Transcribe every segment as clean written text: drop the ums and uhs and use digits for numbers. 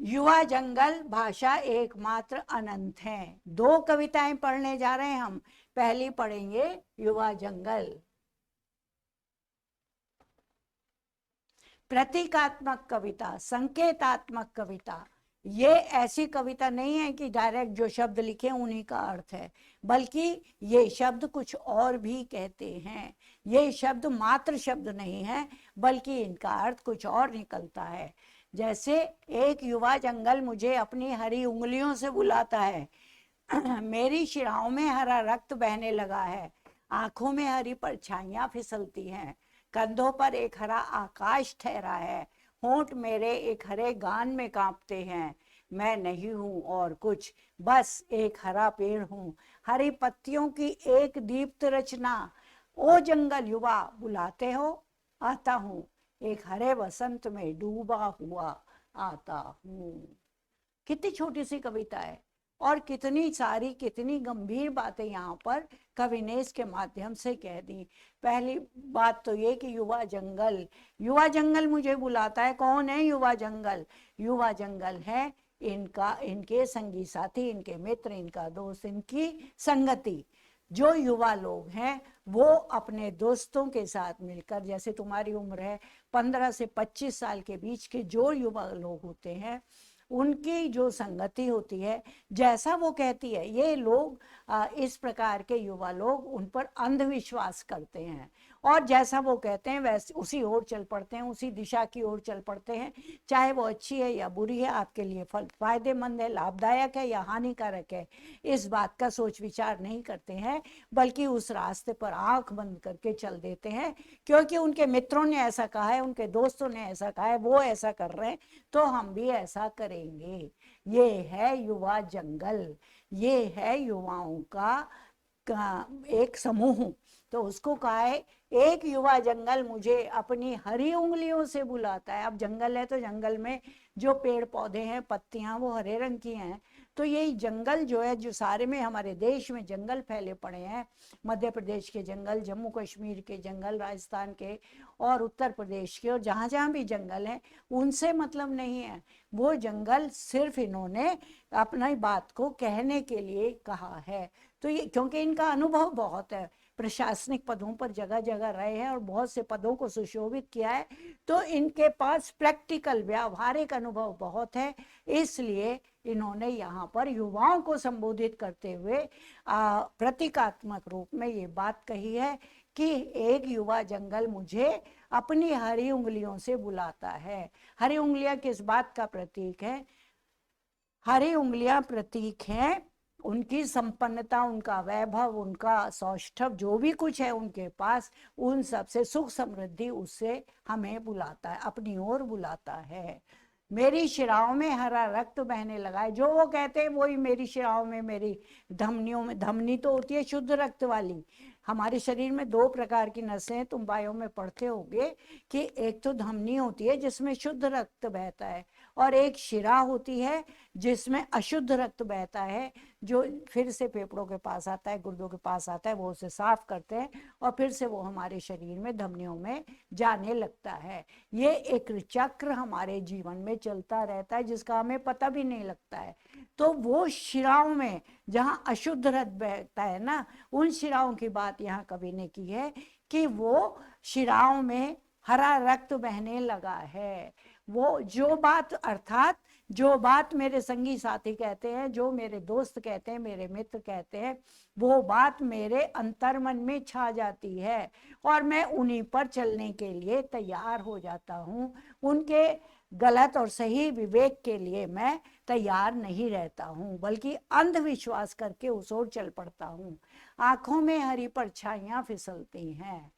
युवा जंगल भाषा एकमात्र अनंत है। दो कविताएं पढ़ने जा रहे हैं हम। पहली पढ़ेंगे युवा जंगल। प्रतीकात्मक कविता, संकेतात्मक कविता। ये ऐसी कविता नहीं है कि डायरेक्ट जो शब्द लिखे उन्हीं का अर्थ है, बल्कि ये शब्द कुछ और भी कहते हैं। ये शब्द मात्र शब्द नहीं है, बल्कि इनका अर्थ कुछ और निकलता है। जैसे एक युवा जंगल मुझे अपनी हरी उंगलियों से बुलाता है। मेरी शिराओं में हरा रक्त बहने लगा है, आंखों में हरी परछाइयां फिसलती हैं, कंधों पर एक हरा आकाश ठहरा है, होंठ मेरे एक हरे गान में कांपते हैं। मैं नहीं हूं और कुछ, बस एक हरा पेड़ हूं, हरी पत्तियों की एक दीप्त रचना। ओ जंगल युवा बुलाते हो, आता हूं, एक हरे वसंत में डूबा हुआ आता हूं। कितनी छोटी सी कविता है और कितनी सारी, कितनी गंभीर बातें यहाँ पर कवि ने इसके माध्यम से कह दी। पहली बात तो ये कि युवा जंगल, युवा जंगल मुझे बुलाता है। कौन है युवा जंगल? युवा जंगल है इनका, इनके संगी साथी, इनके मित्र, इनका दोस्त, इनकी संगति। जो युवा लोग हैं वो अपने दोस्तों के साथ मिलकर, जैसे तुम्हारी उम्र है 15 से 25 साल के बीच के जो युवा लोग होते हैं, उनकी जो संगति होती है, जैसा वो कहती है, ये लोग इस प्रकार के युवा लोग उन पर अंधविश्वास करते हैं और जैसा वो कहते हैं वैसे उसी ओर चल पड़ते हैं, उसी दिशा की ओर चल पड़ते हैं। चाहे वो अच्छी है या बुरी है, आपके लिए फायदेमंद है, लाभदायक है या हानिकारक है, इस बात का सोच विचार नहीं करते हैं, बल्कि उस रास्ते पर आंख बंद करके चल देते हैं, क्योंकि उनके मित्रों ने ऐसा कहा है, उनके दोस्तों ने ऐसा कहा है, वो ऐसा कर रहे हैं तो हम भी ऐसा करेंगे। ये है युवा जंगल, ये है युवाओं का एक समूह। तो उसको कहा है एक युवा जंगल मुझे अपनी हरी उंगलियों से बुलाता है। अब जंगल है तो जंगल में जो पेड़ पौधे हैं, पत्तियां, वो हरे रंग की हैं। तो ये जंगल जो है, जो सारे में हमारे देश में जंगल फैले पड़े हैं, मध्य प्रदेश के जंगल, जम्मू कश्मीर के जंगल, राजस्थान के और उत्तर प्रदेश के, और जहाँ जहाँ भी जंगल हैं उनसे मतलब नहीं है। वो जंगल सिर्फ इन्होंने अपनी बात को कहने के लिए कहा है। तो ये क्योंकि इनका अनुभव बहुत है, प्रशासनिक पदों पर जगह जगह रहे हैं और बहुत से पदों को सुशोभित किया है, तो इनके पास प्रैक्टिकल व्यावहारिक अनुभव बहुत है। इसलिए इन्होंने यहाँ पर युवाओं को संबोधित करते हुए प्रतीकात्मक रूप में ये बात कही है कि एक युवा जंगल मुझे अपनी हरी उंगलियों से बुलाता है। हरी उंगलियां किस बात का प्रतीक है? हरी उंगलियां प्रतीक हैं उनकी संपन्नता, उनका वैभव, उनका सौष्ठव, जो भी कुछ है उनके पास, उन सब से सुख समृद्धि, उससे हमें बुलाता है, अपनी ओर बुलाता है। मेरी शिराओं में हरा रक्त बहने लगा है, जो वो कहते हैं वही मेरी शिराओं में, मेरी धमनियों में। धमनी तो होती है शुद्ध रक्त वाली। हमारे शरीर में दो प्रकार की नसें हैं, तुम बायो में पढ़ते होगे कि एक तो धमनी होती है जिसमें शुद्ध रक्त बहता है, और एक शिरा होती है जिसमें अशुद्ध रक्त बहता है, जो फिर से फेफड़ों के पास आता है, गुर्दों के पास आता है, वो उसे साफ करते हैं और फिर से वो हमारे शरीर में धमनियों में जाने लगता है। ये एक चक्र हमारे जीवन में चलता रहता है जिसका हमें पता भी नहीं लगता है। तो वो शिराओं में जहाँ अशुद्ध रक्त बहता है ना, उन शिराओं की बात यहाँ कवि ने की है कि वो शिराओं में हरा रक्त बहने लगा है। वो जो बात, अर्थात जो बात मेरे संगी साथी कहते हैं, जो मेरे दोस्त कहते हैं, मेरे मित्र कहते हैं, वो बात मेरे अंतर्मन में छा जाती है और मैं उन्हीं पर चलने के लिए तैयार हो जाता हूँ। उनके गलत और सही विवेक के लिए मैं तैयार नहीं रहता हूँ, बल्कि अंधविश्वास करके उस ओर चल पड़ता हूँ। आंखों में हरी परछाइयां फिसलती हैं।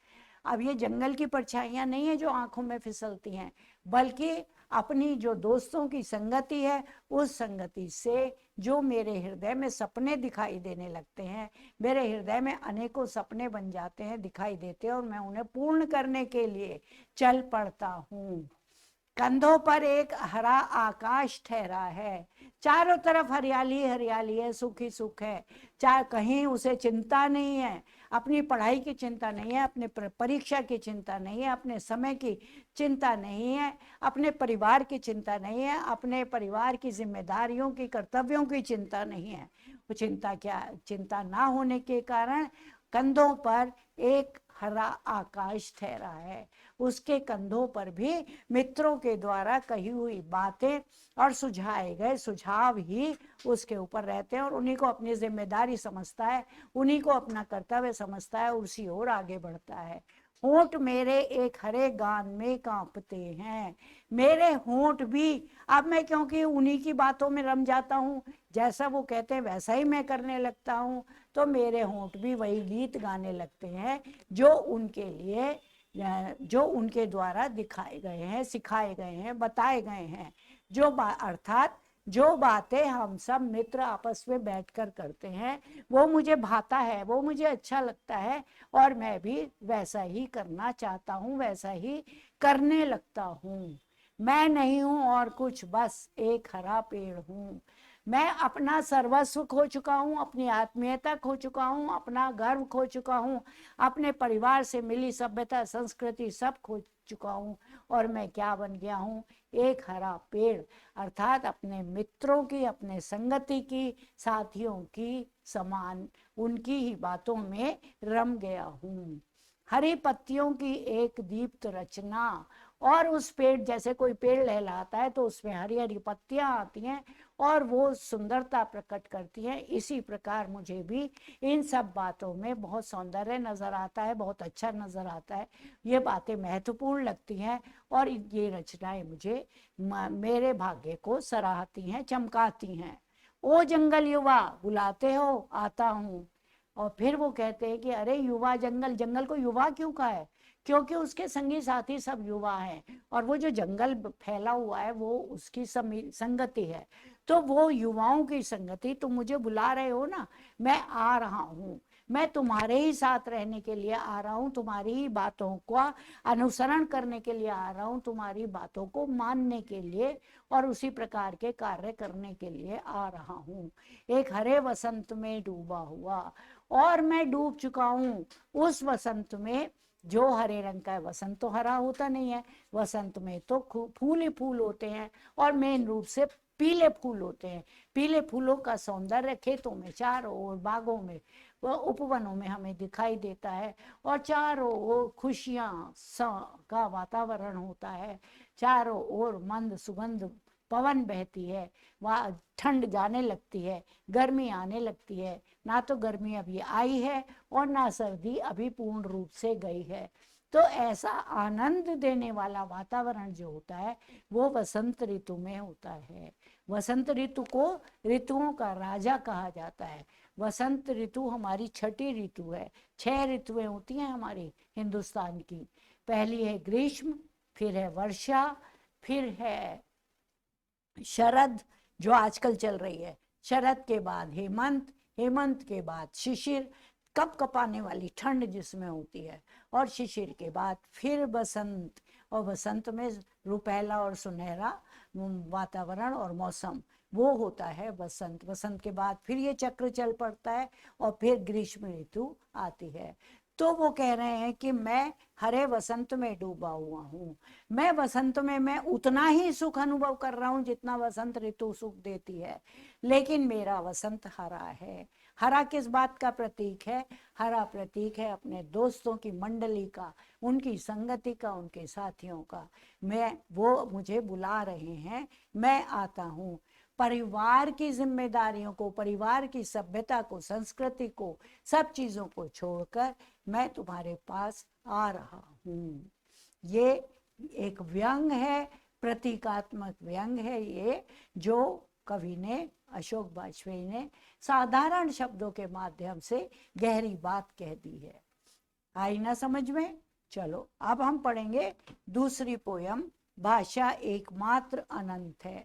अब ये जंगल की परछाइयां नहीं है जो आंखों में फिसलती हैं, बल्कि अपनी जो दोस्तों की संगति है, उस संगति से जो मेरे हृदय में सपने दिखाई देने लगते हैं, मेरे हृदय में अनेकों सपने बन जाते हैं, दिखाई देते हैं, और मैं उन्हें पूर्ण करने के लिए चल पड़ता हूँ। कंधों पर एक हरा आकाश ठहरा है, चारों तरफ हरियाली हरियाली है, सुख ही सुख है, चाहे कहीं उसे चिंता नहीं है। अपनी पढ़ाई की चिंता नहीं है, अपने परीक्षा की चिंता नहीं है, अपने समय की चिंता नहीं है, अपने परिवार की चिंता नहीं है, अपने परिवार की जिम्मेदारियों की, कर्तव्यों की चिंता नहीं है। वो चिंता ना होने के कारण कंधों पर एक हरा आकाश ठहरा है। उसके कंधों पर भी मित्रों के द्वारा कही हुई बातें और सुझाए गए सुझाव ही उसके ऊपर रहते हैं, और उन्हीं को अपनी जिम्मेदारी समझता है, उन्हीं को अपना कर्तव्य समझता है, उसी ओर आगे बढ़ता है। होंठ मेरे एक हरे गान में कांपते हैं। मेरे होंठ भी, अब मैं क्योंकि उन्हीं की बातों में रम जाता हूँ, जैसा वो कहते हैं वैसा ही मैं करने लगता हूँ, तो मेरे होंठ भी वही गीत गाने लगते हैं जो उनके लिए, जो उनके द्वारा दिखाए गए हैं, सिखाए गए हैं, बताए गए हैं। अर्थात जो बातें हम सब मित्र आपस में बैठकर करते हैं वो मुझे भाता है, वो मुझे अच्छा लगता है, और मैं भी वैसा ही करना चाहता हूँ, वैसा ही करने लगता हूँ। मैं नहीं हूँ और कुछ, बस एक हरा पेड़ हूँ। मैं अपना सर्वस्व खो चुका हूँ, अपनी आत्मीयता खो चुका हूँ, अपना गर्व खो चुका हूँ, अपने परिवार से मिली सभ्यता संस्कृति सब खो चुका हूँ, और मैं क्या बन गया हूँ? एक हरा पेड़, अर्थात अपने मित्रों की, अपने संगति की, साथियों की समान उनकी ही बातों में रम गया हूँ। हरी पत्तियों की एक दीप्त रचना, और उस पेड़, जैसे कोई पेड़ लहलाता है तो उसमें हरी हरी पत्तियां आती हैं और वो सुंदरता प्रकट करती हैं, इसी प्रकार मुझे भी इन सब बातों में बहुत सौंदर्य नजर आता है, बहुत अच्छा नजर आता है, ये बातें महत्वपूर्ण लगती हैं, और ये रचनाएं मुझे मेरे भाग्य को सराहती हैं, चमकाती हैं। ओ जंगल युवा बुलाते हो, आता हूँ। और फिर वो कहते हैं कि अरे युवा जंगल, जंगल को युवा क्यों कहा है? क्योंकि उसके संगी साथी सब युवा हैं, और वो जो जंगल फैला हुआ है वो उसकी संगति है। तो वो युवाओं की संगति, तुम मुझे बुला रहे हो ना, मैं आ रहा हूँ, मैं तुम्हारे ही साथ रहने के लिए आ रहा हूँ, तुम्हारी ही बातों का अनुसरण करने के लिए आ रहा हूँ, तुम्हारी बातों को मानने के लिए और उसी प्रकार के कार्य करने के लिए आ रहा हूँ। एक हरे वसंत में डूबा हुआ, और मैं डूब चुका हूँ उस वसंत में, जो हरे रंग का है। वसंत तो हरा होता नहीं है, वसंत में तो फूल ही फूल होते हैं, और मेन रूप से पीले फूल होते हैं। पीले फूलों का सौंदर्य खेतों में चारों ओर, बागों में, वह उपवनों में हमें दिखाई देता है, और चारों ओर खुशियां का वातावरण होता है, चारों ओर मंद सुगंध पवन बहती है, वहाँ ठंड जाने लगती है, गर्मी आने लगती है, ना तो गर्मी अभी आई है और ना सर्दी अभी पूर्ण रूप से गई है। तो ऐसा आनंद देने वाला वातावरण जो होता है वो वसंत ऋतु में होता है। वसंत ऋतु को ऋतुओं का राजा कहा जाता है। वसंत ऋतु हमारी छठी ऋतु है। 6 ऋतुएं होती हैं हमारी हिंदुस्तान की। पहली है ग्रीष्म, फिर है वर्षा, फिर है शरद जो आजकल चल रही है, शरद के बाद हेमंत, हेमंत के बाद शिशिर, कप कपाने वाली ठंड जिसमें होती है, और शिशिर के बाद फिर बसंत, और बसंत में रुपैला और सुनहरा वातावरण और मौसम, वो होता है बसंत। बसंत के बाद फिर ये चक्र चल पड़ता है और फिर ग्रीष्म ऋतु आती है। तो वो कह रहे हैं कि मैं हरे वसंत में डूबा हुआ हूँ। मैं वसंत में मैं उतना ही सुख अनुभव कर रहा हूँ जितना वसंत ऋतु सुख देती है, लेकिन मेरा वसंत हरा है। हरा किस बात का प्रतीक है? हरा प्रतीक है अपने दोस्तों की मंडली का, उनकी संगति का, उनके साथियों का। वो मुझे बुला रहे हैं, मैं आता हूँ। परिवार की जिम्मेदारियों को, परिवार की सभ्यता को, संस्कृति को, सब चीजों को छोड़कर मैं तुम्हारे पास आ रहा हूँ। ये एक व्यंग है, प्रतीकात्मक व्यंग है ये, जो कवि ने, अशोक वाजपेयी ने साधारण शब्दों के माध्यम से गहरी बात कह दी है। आई ना समझ में? चलो अब हम पढ़ेंगे दूसरी पोयम, भाषा एकमात्र अनंत है।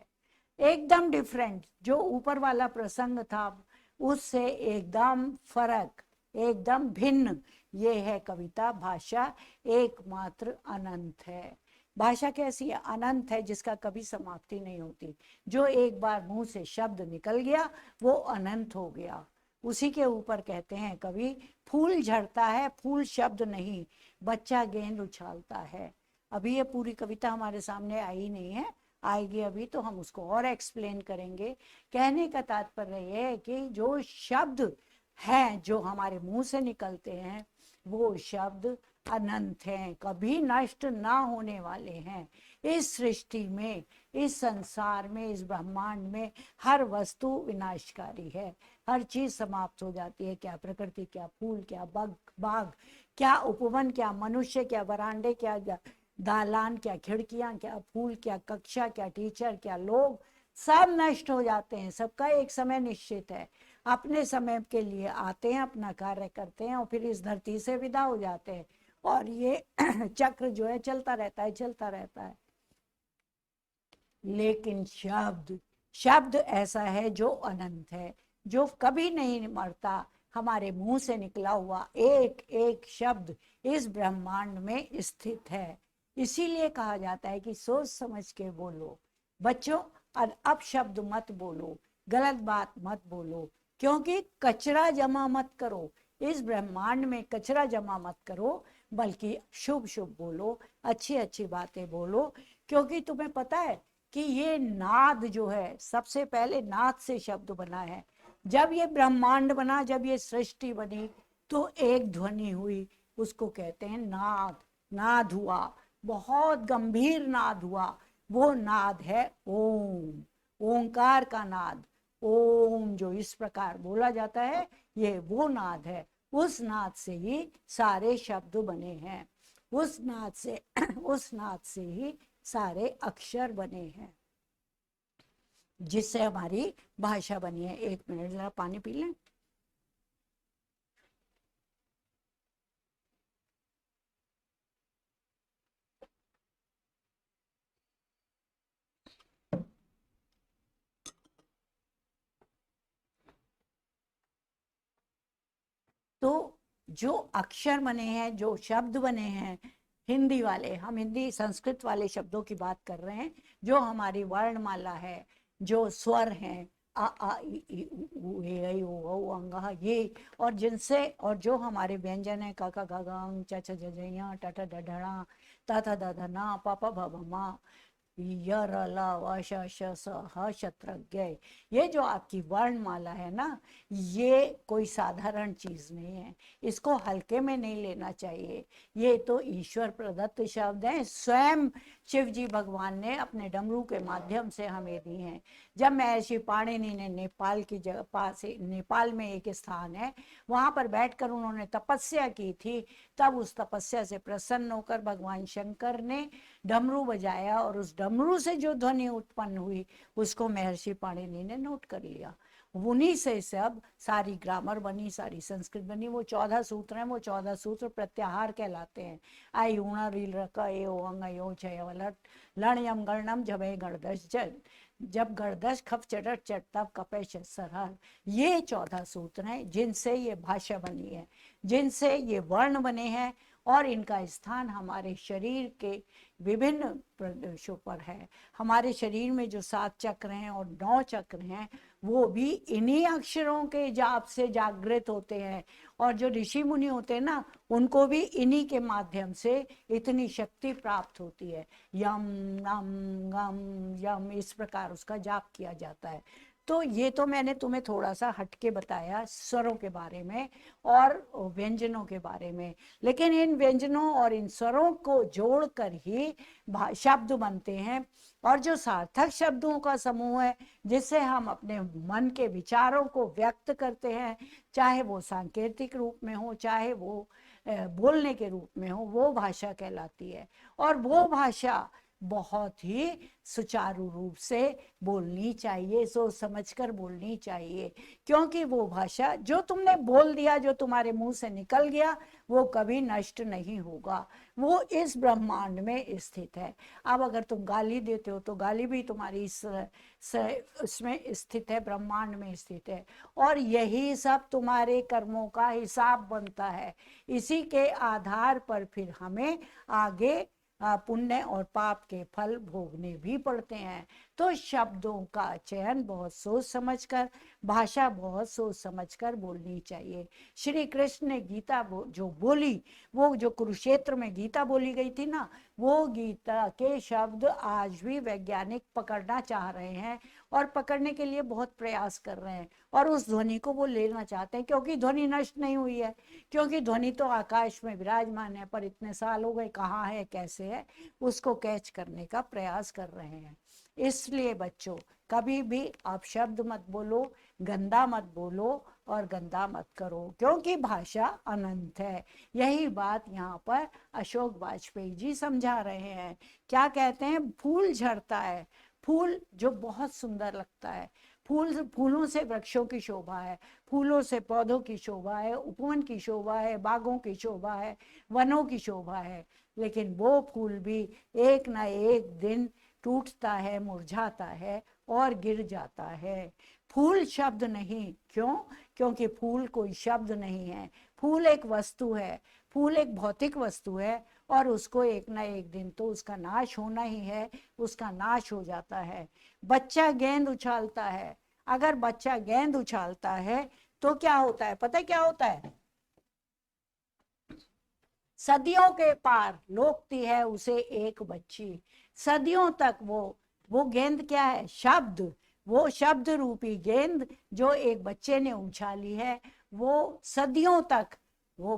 एकदम डिफरेंट, जो ऊपर वाला प्रसंग था उससे एकदम फर्क, एकदम भिन्न ये है कविता, भाषा एकमात्र अनंत है। भाषा कैसी है? अनंत है, जिसका कभी समाप्ति नहीं होती। जो एक बार मुंह से शब्द निकल गया वो अनंत हो गया, उसी के ऊपर कहते हैं कवि, फूल झड़ता है फूल शब्द नहीं, बच्चा गेंद उछालता है। अभी ये पूरी कविता हमारे सामने आई नहीं है, आएगी अभी तो हम उसको और एक्सप्लेन करेंगे। कहने का तात्पर्य ये है कि जो शब्द हैं जो हमारे मुंह से निकलते हैं वो शब्द अनंत हैं, कभी नष्ट ना होने वाले हैं। इस सृष्टि में, इस संसार में, इस ब्रह्मांड में हर वस्तु विनाशकारी है, हर चीज समाप्त हो जाती है। क्या प्रकृति, क्या फूल, क्या बाग, क्या उपवन, क्या मनुष्य, क्या बरांडे, क्या दालान, क्या खिड़कियां, क्या फूल, क्या कक्षा, क्या टीचर, क्या लोग, सब नष्ट हो जाते हैं। सबका एक समय निश्चित है, अपने समय के लिए आते हैं, अपना कार्य करते हैं और फिर इस धरती से विदा हो जाते हैं। और ये चक्र जो है चलता रहता है, चलता रहता है। लेकिन शब्द, शब्द ऐसा है जो अनंत है, जो कभी नहीं मरता। हमारे मुंह से निकला हुआ एक एक शब्द इस ब्रह्मांड में स्थित है। इसीलिए कहा जाता है कि सोच समझ के बोलो बच्चों, और अब शब्द मत बोलो, गलत बात मत बोलो, क्योंकि कचरा जमा मत करो, इस ब्रह्मांड में कचरा जमा मत करो, बल्कि शुभ शुभ बोलो, अच्छी अच्छी बातें बोलो। क्योंकि तुम्हें पता है कि ये नाद जो है, सबसे पहले नाद से शब्द बना है। जब ये ब्रह्मांड बना, जब ये सृष्टि बनी, तो एक ध्वनि हुई, उसको कहते हैं नाद। नाद हुआ, बहुत गंभीर नाद हुआ, वो नाद है ओम, ओंकार का नाद। ओम जो इस प्रकार बोला जाता है, ये वो नाद है। उस नाद से ही सारे शब्द बने हैं, उस नाद से उस नाद से ही सारे अक्षर बने हैं, जिससे हमारी भाषा बनी है। एक मिनट जरा पानी पी लें। तो जो अक्षर बने हैं, जो शब्द बने हैं, हिंदी वाले, हम हिंदी संस्कृत वाले शब्दों की बात कर रहे हैं, जो हमारी वर्णमाला है, जो स्वर हैं, आ आ ई उ ए ऐ ओ औ अंग ये, और जिनसे, और जो हमारे व्यंजन है, क ख ग घ ङ च छ ज झ ञ ट ठ ड ढ ण त थ द ध न प प भ भ म य र ल व श श स ह शत्रज्ञ। ये जो आपकी वर्णमाला है ना, ये कोई साधारण चीज नहीं है, इसको हल्के में नहीं लेना चाहिए। ये तो ईश्वर प्रदत्त शब्द हैं, स्वयं शिव जी भगवान ने अपने डमरू के माध्यम से हमें दी हैं। जब महर्षि पाणिनि ने नेपाल की जगह पास, नेपाल में एक स्थान है, वहां पर बैठकर उन्होंने तपस्या की थी, तब उस तपस्या से प्रसन्न होकर भगवान शंकर ने डमरू बजाया, और उस डमरू से जो ध्वनि उत्पन्न हुई उसको महर्षि पाणिनि ने नोट कर लिया। उन्हीं से सब सारी ग्रामर बनी, सारी संस्कृत बनी। वो 14 सूत्र हैं, वो 14 सूत्र प्रत्याहार कहलाते हैं। आई ऊण रील रक ए ओ अंग यो छय वलट लण यम गणनम जबे गणदश जल, जब गणदश खप चटट चट तब कपे सरहर। ये 14 सूत्र हैं जिनसे ये भाषा बनी है, जिनसे ये वर्ण बने हैं, और इनका स्थान हमारे शरीर के विभिन्न प्रदेशों पर है। हमारे शरीर में जो 7 चक्र हैं और 9 चक्र हैं, वो भी इन्हीं अक्षरों के जाप से जागृत होते हैं। और जो ऋषि मुनि होते हैं ना, उनको भी इन्हीं के माध्यम से इतनी शक्ति प्राप्त होती है। यम नम गम यम, इस प्रकार उसका जाप किया जाता है। तो ये तो मैंने तुम्हें थोड़ा सा हटके बताया स्वरों के बारे में और व्यंजनों के बारे में, लेकिन इन व्यंजनों और इन स्वरों को जोड़कर ही शब्द बनते हैं। और जो सार्थक शब्दों का समूह है, जिससे हम अपने मन के विचारों को व्यक्त करते हैं, चाहे वो सांकेतिक रूप में हो, चाहे वो बोलने के रूप में हो, वो भाषा कहलाती है। और वो भाषा बहुत ही सुचारू रूप से बोलनी चाहिए, सोच समझकर बोलनी चाहिए, क्योंकि वो भाषा जो तुमने बोल दिया, जो तुम्हारे मुंह से निकल गया, वो कभी नष्ट नहीं होगा, वो इस ब्रह्मांड में स्थित है। अब अगर तुम गाली देते हो तो गाली भी तुम्हारी इसमें स्थित है, ब्रह्मांड में स्थित है, और यही सब तुम्हारे कर्मों का हिसाब बनता है। इसी के आधार पर फिर हमें आगे पुण्य और पाप के फल भोगने भी पड़ते हैं। तो शब्दों का चयन बहुत सोच समझकर, भाषा बहुत सोच समझकर बोलनी चाहिए। श्री कृष्ण ने गीता जो बोली, वो जो कुरुक्षेत्र में गीता बोली गई थी ना, वो गीता के शब्द आज भी वैज्ञानिक पकड़ना चाह रहे हैं और पकड़ने के लिए बहुत प्रयास कर रहे हैं, और उस ध्वनि को वो लेना चाहते हैं, क्योंकि ध्वनि नष्ट नहीं हुई है, क्योंकि ध्वनि तो आकाश में विराजमान है, पर इतने साल हो गए, कहाँ है, कैसे है, उसको कैच करने का प्रयास कर रहे हैं। इसलिए बच्चों, कभी भी आप शब्द मत बोलो, गंदा मत बोलो और गंदा मत करो, क्योंकि भाषा अनंत है। यही बात यहाँ पर अशोक वाजपेयी जी समझा रहे हैं। क्या कहते हैं? फूल झड़ता है, फूल जो बहुत सुंदर लगता है, फूलों से वृक्षों की शोभा है, फूलों से पौधों की शोभा है, उपवन की शोभा है, बागों की शोभा है, वनों की शोभा है, लेकिन वो फूल भी एक ना एक दिन टूटता है, मुरझाता है और गिर जाता है। फूल शब्द नहीं। क्यों? क्योंकि फूल कोई शब्द नहीं है, फूल एक वस्तु है, फूल एक भौतिक वस्तु है, और उसको एक ना एक दिन तो उसका नाश होना ही है, उसका नाश हो जाता है। बच्चा गेंद उछालता है, अगर बच्चा गेंद उछालता है तो क्या होता है? पता है क्या होता है? सदियों के पार लोकती है उसे एक बच्ची, सदियों तक वो गेंद क्या है? शब्द। वो शब्द रूपी गेंद जो एक बच्चे ने उछाली है, वो सदियों तक वो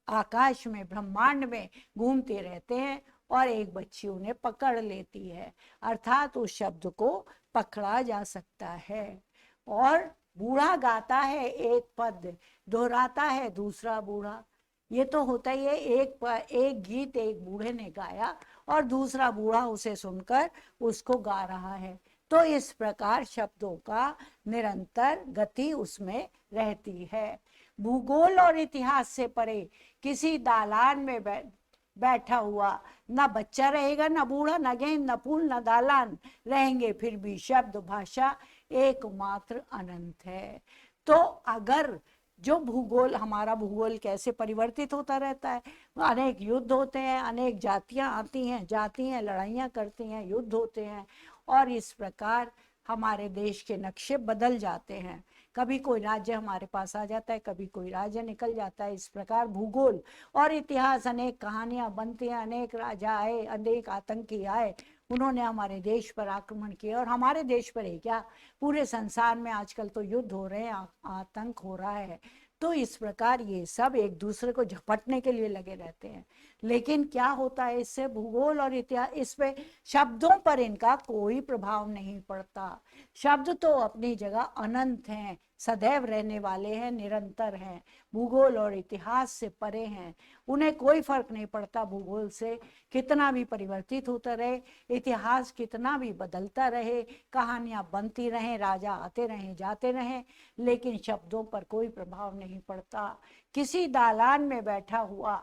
आकाश में, ब्रह्मांड में घूमते रहते हैं, और एक बच्ची उन्हें पकड़ लेती है, अर्थात उस शब्द को पकड़ा जा सकता है। और बूढ़ा गाता है एक पद, दोहराता है दूसरा बूढ़ा। ये तो होता ही है, एक गीत एक बूढ़े ने गाया और दूसरा बूढ़ा उसे सुनकर उसको गा रहा है। तो इस प्रकार शब्दों का निरंतर गति उसमें रहती है। भूगोल और इतिहास से परे किसी दालान में बैठा हुआ ना बच्चा रहेगा, ना बूढ़ा, ना गेंद, ना फूल, ना दालान रहेंगे, फिर भी शब्द भाषा एकमात्र अनंत है। तो अगर जो भूगोल, हमारा भूगोल कैसे परिवर्तित होता रहता है, अनेक युद्ध होते हैं, अनेक जातियां आती हैं, जाती हैं, लड़ाइयां करती हैं, युद्ध होते हैं, और इस प्रकार हमारे देश के नक्शे बदल जाते हैं। कभी कोई राज्य हमारे पास आ जाता है, कभी कोई राज्य निकल जाता है। इस प्रकार भूगोल और इतिहास, अनेक कहानियां बनती हैं, अनेक राजा आए, अनेक आतंकी आए, उन्होंने हमारे देश पर आक्रमण किया, और हमारे देश पर ही क्या, पूरे संसार में आजकल तो युद्ध हो रहे हैं, आतंक हो रहा है। तो इस प्रकार ये सब एक दूसरे को झपटने के लिए लगे रहते हैं। लेकिन क्या होता है इससे? भूगोल और इतिहास, इस पे शब्दों पर इनका कोई प्रभाव नहीं पड़ता। शब्द तो अपनी जगह अनंत हैं, सदैव रहने वाले हैं, निरंतर हैं, भूगोल और इतिहास से परे हैं। उन्हें कोई फर्क नहीं पड़ता भूगोल से कितना भी परिवर्तित होता रहे, इतिहास कितना भी बदलता रहे, कहानियां बनती रहें, राजा आते रहें, जाते रहें, लेकिन शब्दों पर कोई प्रभाव नहीं पड़ता। किसी दालान में बैठा हुआ,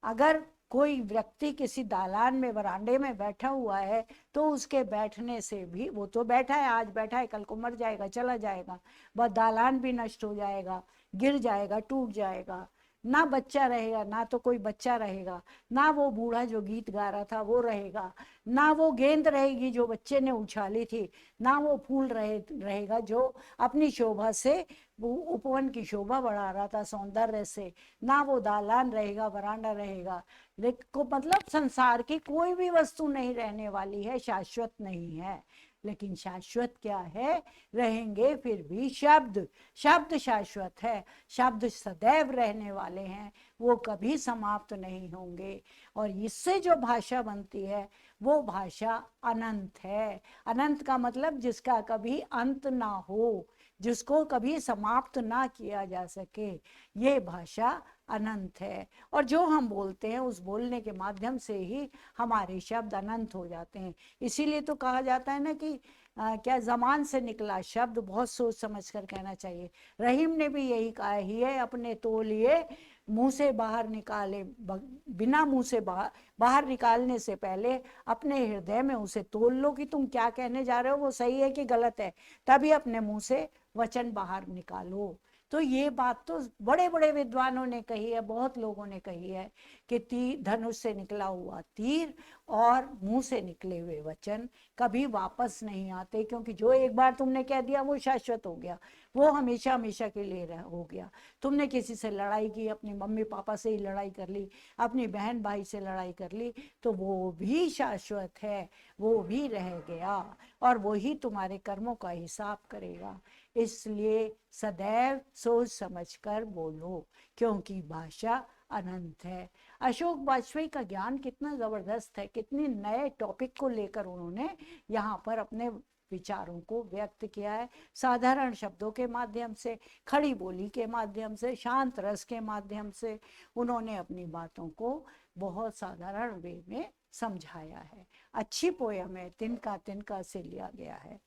अगर कोई व्यक्ति किसी दालान में, वरांडे में बैठा हुआ है, तो उसके बैठने से भी, वो तो बैठा है, आज बैठा है, कल को मर जाएगा, चला जाएगा, वह दालान भी नष्ट हो जाएगा, गिर जाएगा, टूट जाएगा, ना बच्चा रहेगा, ना तो कोई बच्चा रहेगा, ना वो बूढ़ा जो गीत गा रहा था वो रहेगा, ना वो गेंद रहेगी जो बच्चे ने उछाली थी, ना वो फूल रहेगा जो अपनी शोभा से वो उपवन की शोभा बढ़ा रहा था, सौंदर्य से, ना वो दालान रहेगा, वरांडा रहेगा। लेकिन मतलब संसार की कोई भी वस्तु नहीं रहने वाली है, शाश्वत नहीं है। लेकिन शाश्वत क्या है? रहेंगे फिर भी शब्द। शब्द शाश्वत है, शब्द सदैव रहने वाले हैं, वो कभी समाप्त नहीं होंगे। और इससे जो भाषा बनती है वो भाषा अनंत है। अनंत का मतलब जिसका कभी अंत ना हो, जिसको कभी समाप्त ना किया जा सके, ये भाषा अनंत है। और जो हम बोलते हैं, उस बोलने के माध्यम से ही हमारे शब्द अनंत हो जाते हैं। इसीलिए तो कहा जाता है ना कि क्या जबान से निकला शब्द बहुत सोच समझ कर कहना चाहिए। रहीम ने भी यही कहा ही है, अपने तौलिए मुंह से बाहर निकाले, बिना मुंह से बाहर निकालने से पहले अपने हृदय में उसे तोल लो कि तुम क्या कहने जा रहे हो, वो सही है कि गलत है, तभी अपने मुंह से वचन बाहर निकालो। तो ये बात तो बड़े बड़े विद्वानों ने कही है, बहुत लोगों ने कही है कि धनुष से निकला हुआ तीर और मुंह से निकले हुए वचन कभी वापस नहीं आते, क्योंकि जो एक बार तुमने कह दिया वो शाश्वत हो गया, वो हमेशा हमेशा के लिए हो गया। तुमने किसी से लड़ाई की, अपनी मम्मी पापा से ही लड़ाई कर ली, अपनी बहन भाई से लड़ाई कर ली, तो वो भी शाश्वत है, वो भी रह गया और वो ही तुम्हारे कर्मों का हिसाब करेगा। इसलिए सदैव सोच समझकर बोलो, क्योंकि भाषा अनंत है। अशोक वाजपेयी का ज्ञान कितना जबरदस्त है, कितने नए टॉपिक को लेकर उन्होंने यहाँ पर अपने विचारों को व्यक्त किया है। साधारण शब्दों के माध्यम से, खड़ी बोली के माध्यम से, शांत रस के माध्यम से उन्होंने अपनी बातों को बहुत साधारण वे में समझाया है। अच्छी पोयम है, तिनका तिनका से लिया गया है।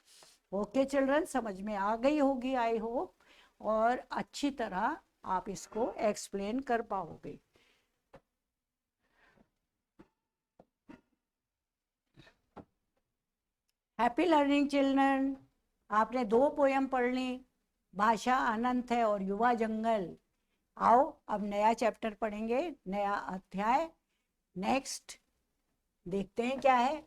ओके चिल्ड्रन, समझ में आ गई होगी आई होप, और अच्छी तरह आप इसको एक्सप्लेन कर पाओगे। Happy learning children. आपने 2 पोयम पढ़ ली, भाषा अनंत है और युवा जंगल। आओ अब नया चैप्टर पढ़ेंगे, नया अध्याय। नेक्स्ट देखते हैं क्या है।